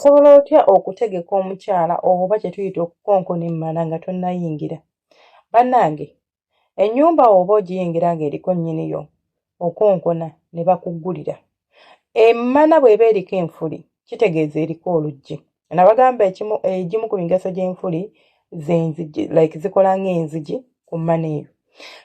osobola otya okutegeka omukyala oba kye tuyita okukonkona emmana nga tonnayingira? Bannange, ennyumba oba ogiyingira ng'eriko nnyiniyo okonkona ne bakuggulira. Emmana bw'eba eriko enfuli kitegeeza eriko oluggi. Nabagamba egimu ku migaso gy'enfuli z'enzigi, like zikola ng'enzigi ku mmana eyo.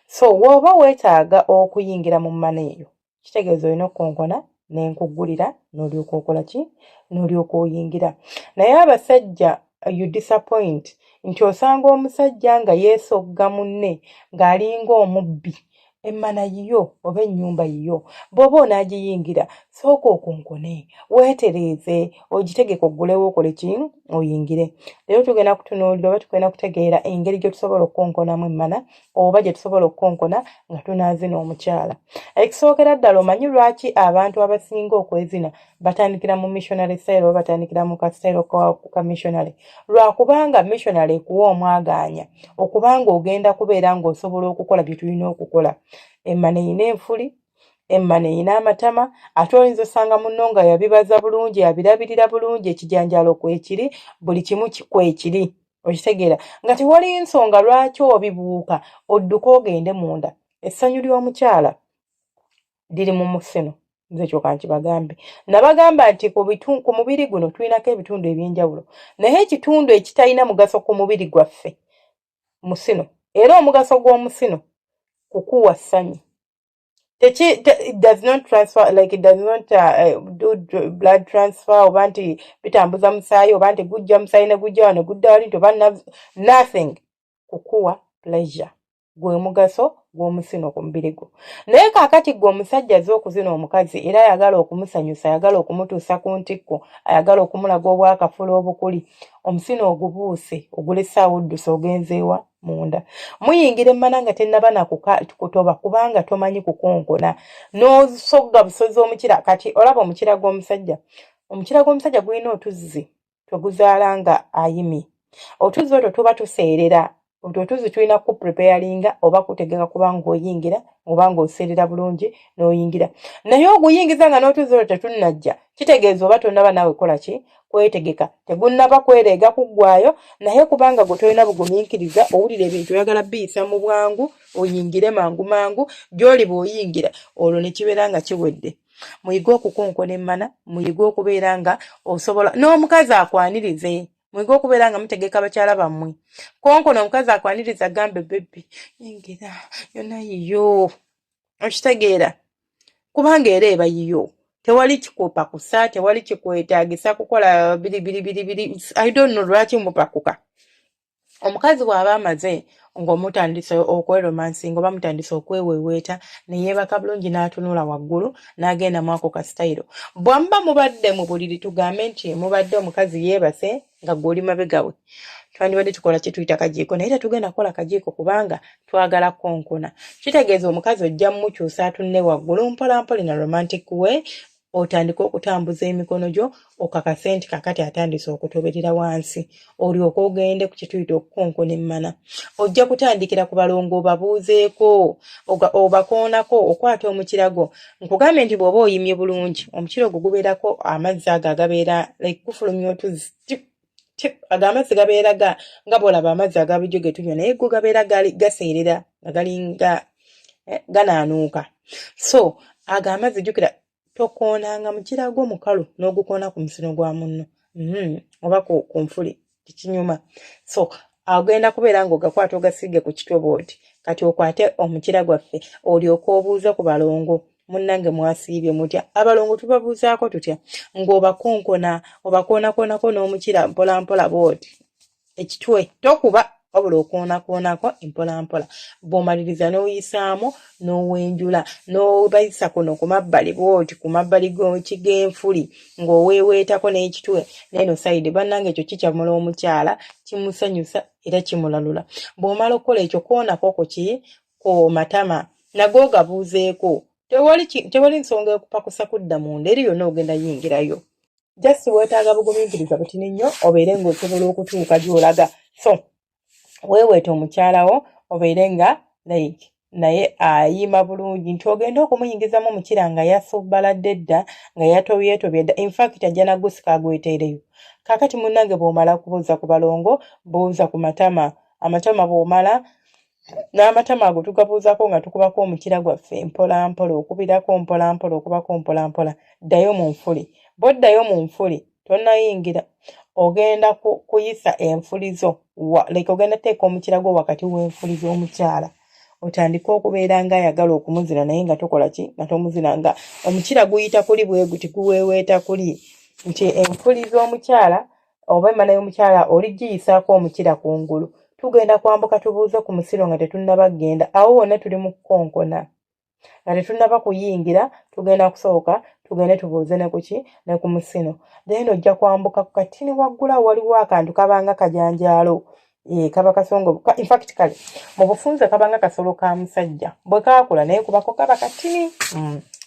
So bw'oba weetaaga okuyingira mu mmana eyo kitegeeza olina okukonkona n'enkuggulira n'olyoka okola ki? N'olyoka oyingira. Naye abasajja you disappoint nti osanga omusajja nga yeesogga munne ng'alinga omubbi. Emmana yiyo oba ennyumba yiyo bw'oba onaagiyingira sooka okonkone, weetereeze, ogitegeke oggulewo okole ki? Oyingire. Leero tugenda kutunuulira oba tugenda kutegeera engeri gye tusobola okukonkonamu emmana oba gye tusobola okukonkona nga tunaazina omukyala. Ekisookera ddala omanyi lwaki abantu abasinga okwezina batandikira mu missionary style oba batandikira mu kasitayiro ka missionary? Lwakubanga missionary ekuwa omwagaanya okubanga ogenda kubeera ng'osobola okukola bye tulina okukola. Emmana eyina enfuli, emmana eyina amatama, ate oyinza osanga munno nga yabibaza bulungi, yabirabirira bulungi, ekijanjaalo kwekiri, buli kimu kwekiri. Okitegeera nga tewali nsonga lwaki obibuuka odduka ogende munda. Essanyu ly'omukyala liri mu musino. Nze kyokka nkibagambe. Nabagamba nti ku mubiri guno tulinako ebitundu eby'enjawulo, naye ekitundu ekitalina mugaso ku mubiri gwaffe musino. Era omugaso gw'omusino kukuwa ssanyu. It does not transfer, like it does not do blood transfer oba nti bitambuza musaayi oba nti gujja musaayi ne gujja wano gudda wali nti oba nothing. Kukuwa pleasure. Gwe mugaso gw'omusino ku mubiri gwo. Naye kaakati gwe omusajja azze okuzina omukazi era ayagala okumusanyusa, ayagala okumutuusa ku ntikko, ayagala okumulaga obwakafulo obukuli, omusino ogubuuse ogulesaawo oddusa ogenzeewa munda. Muyingira emmana nga tennaba na kutoba kubanga tomanyi kukonkona. N'osogga busozi omukira. Kati olaba omukira gw'omusajja. Omukira gw'omusajja gulina otuzzi tweguzaala nga ayimye. Otuzzi otwo tuba tuseerera. Otuzzi tulina kupreparinga oba kutegeka kubanga oyingira oba ng'oseerera bulungi n'oyingira. Naye oguyingiza nga n'otuzzi otwo tetunnajja kitegeeza oba tonnaba naawe kola ki? Kwetegeka. Tegunnaba kwereega kuggwaayo, naye kubanga gwe tolina bugumiikiriza owulira ebintu oyagala biyisa mu bwangu oyingire mangu mangu, gy'oli bw'oyingira olwo ne kibeera nga kiwedde. Muyige okukonkona emmana, muyige okubeera nga osobola n'omukazi akwanirize. Muyige okubeera nga mutegeka bakyala bammwe. Konkona omukazi akwaniriza agambe bebbi yingira yonna yiyo. Okitegeera kubanga era eba yiyo. Tewali kikupakusa, tewali kikwetaagisa kukola biri. I don't know lwaki mupakuka. Omukazi bw'aba amaze ng'omutandise okweromansinga oba mutandise okweweweeta ne yeebaka bulungi n'atunula waggulu n'agenda mu ako kasitayiro. Bw'amba mubadde mu buliri tugambe nti mubadde omukazi yeebase nga gw'oli mabega we. Twandibadde tukola kye tuyita kajiiko naye tetugenda kukola kajiiko kubanga twagala konkona. Kitegeeza omukazi ojja mmukyusa atunne waggulu mpola mpola na romantic way. Otandika okutambuza emikono gyo okakase nti kakati atandise okutoberera wansi. Olyoka ogende ku kituyita okukonkona emmana. Ojja kutandikira ku balongo obabuuzeeko obakoonako okwata omukira gwo. Nkugambe nti bw'oba oyimye bulungi omukira ogwo gubeerako amazzi ago agabeera like gufulumya otuzzi. Amazzi gabeera nga bw'olaba amazzi agabujjo ge tunywa naye go gabeera gaseerera nga galinga ganaanuuka. So ago amazzi jjukira tokoonanga mukira gwo mukalu n'ogukoona ku musino gwa munno. Oba ku nfuli kikinyuma. So agenda kubeera ng'ogakwata ogasiige ku kitwe bw'oti. Kati okwate omukira gwaffe olyoka obuuza ku balongo. Munnange mwasiibye mutya? Abalongo tubabuuzaako tutya? Ng'obakonkona obakoonako n'omukira mpola mpola bw'oti. Ekitwe tokuba wabula okoonakoonako mpola mpola. Bw'omaliriza n'oyisaamu n'owenjula n'obayisa kuno ku mabbali bw'oti ku mabbali g'enfuli ng'oweeweetako n'ekitwe n'eno sayidi. Bannange ekyo kikyamula omukyala kimusanyusa era kimulalula. Bw'omala okukola ekyo koonako ku matama nago gabuuzeeko. Tewali nsonga y'okupakusa kudda munda eri yonna ogenda yingirayo. Just weetaaga bugumiikiriza butini nnyo obeere ng'osobola okutuuka gy'olaga. So weeweeta omukyalawo obeere nga like naye ayima bulungi nti ogenda okumuyingizamu omukira nga yasubbaladde dda nga yatobyetobye dda infact ajja nagusika agweteereyo. Kaakati munnange bw'omala kubuuza ku balongo buuza ku matama. Amatama bw'omala n'amatama ago tugabuuzako nga tukubako omukira gwaffe mpola mpola okubirako mpola mpola okubako mpola mpola ddayo mu nfuli. Bw'oddayo mu nfuli tonnayingira ogenda kuyisa enfulizo like ogenda teeka omukira gwo wakati w'enfuli z'omukyala otandika okubeera ng'ayagala okumuzina naye nga tokola ki nga tomuzina nga omukira guyita kuli bwe guti guweeweeta kuli nti enfuli z'omukyala oba emmana y'omukyala oligiyisaako omukira kungulu. Tugenda kwambuka tubuuze ku musiro nga tetunnaba kgenda awo wonna tuli mu kukonkona nga tetunnaba kuyingira tugenda kusooka tugende tubuuze ne kuki ne ku musino then ojja kwambuka ku katini waggula waliwo akantu kabanga kajanjaalo kaba kasongo infact kale mu bufunze kabanga kasolo ka musajja bwe kaakula naye kubako kaba katini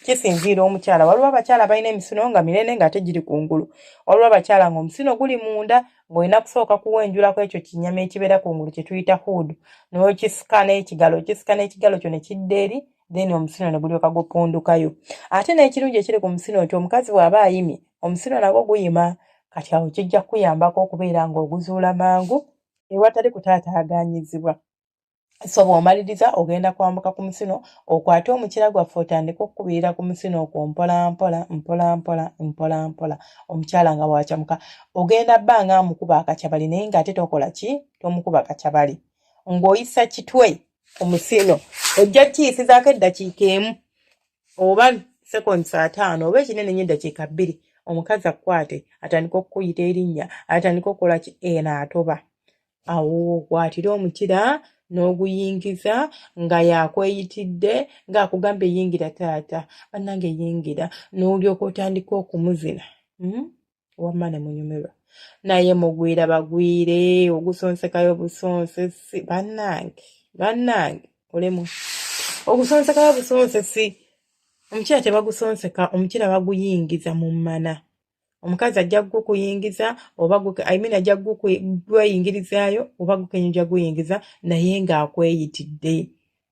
kisinziira omukyala. Waliwo abakyala balina emisino nga minene ng'ate giri kungulu, waliwo abakyala ng'omusino guli munda ng'olina kusooka kuwenjulako ekyo kinyama ekibeera kungulu kye tuyita huudu n'okisika n'ekigalo kyo ne kidda eri then omusino ne gulyoka gupundukayo. Ate n'ekirungi ekiri ku musino nti omukazi bw'aba ayimye omusino nagwo guyima kati awo kijja kuyambako okubeera ng'oguzuula mangu ewatali kutaataaganyizibwa. So bw'omaliriza ogenda kwambuka ku musino okwate omukira gwaffe otandika okukubirira ku musino okwo mpola mpola mpola mpola mpola mpola omukyala nga bw'akyamuka ogenda bbanga amukuba akacyabali naye ng'ate tokola ki tomukuba kacyabali ng'oyisa kitwe ku musino ojja kiyisizaako eddakiika emu oba sekondi 5 oba ekinene nnyo eddakiika 2 omukazi akwate atandika okukuyita erinnya atandika okukola ki atoba awo kwatira omukira n'oguyingiza nga yakweyitidde ng'akugambye yingira taata bannange yingira n'olyoka otandika okumuzina wamma ne munyumirwa naye mugwira bagwire ogusonsekayo busonsesi bannange olemu ogusonsekayo busonsesi omukira tebagusonseka omukira baguyingiza mu mmana. Omukazi ajja kukuyingiza oba ajja kweyingirizaayo oba gukenyujja guyingiza naye ng'akweyitidde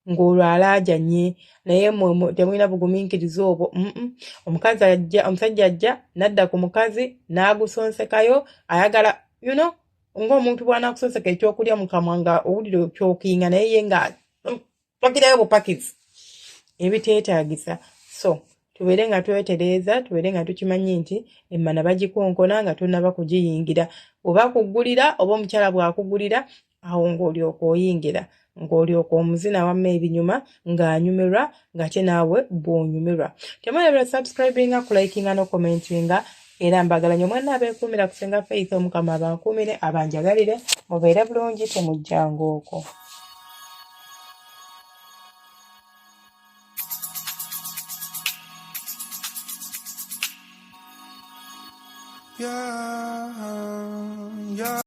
ng'olwo alaajanye naye temulina bugumiikiriza obwo. Omusajja ajja n'adda ku mukazi n'agusonsekayo ayagala ng'omuntu bw'anaakusonseka ekyokulya mu kamwa nga owulira kyokinga naye ye nga pakirayo bupakizi ebiteetaagisa. So tubeere nga twetereeza tubeere nga tukimanyi nti emmana bagikonkona nga tonnaba kugiyingira oba kuggulira oba omukyala bw'akugulira awo ng'olyoka oyingira ng'olyoka omuzina wamma ebinyuma ng'anyumirwa ng'ate naawe bw'onyumirwa. Temwelabira subscribinga kulikinga n'okomentinga era mbagala nnyo mwenna abeekuumira kusenga Faith Omukama abankuumire abanjagalire mubeere bulungi temujjanga okwo. Yeah.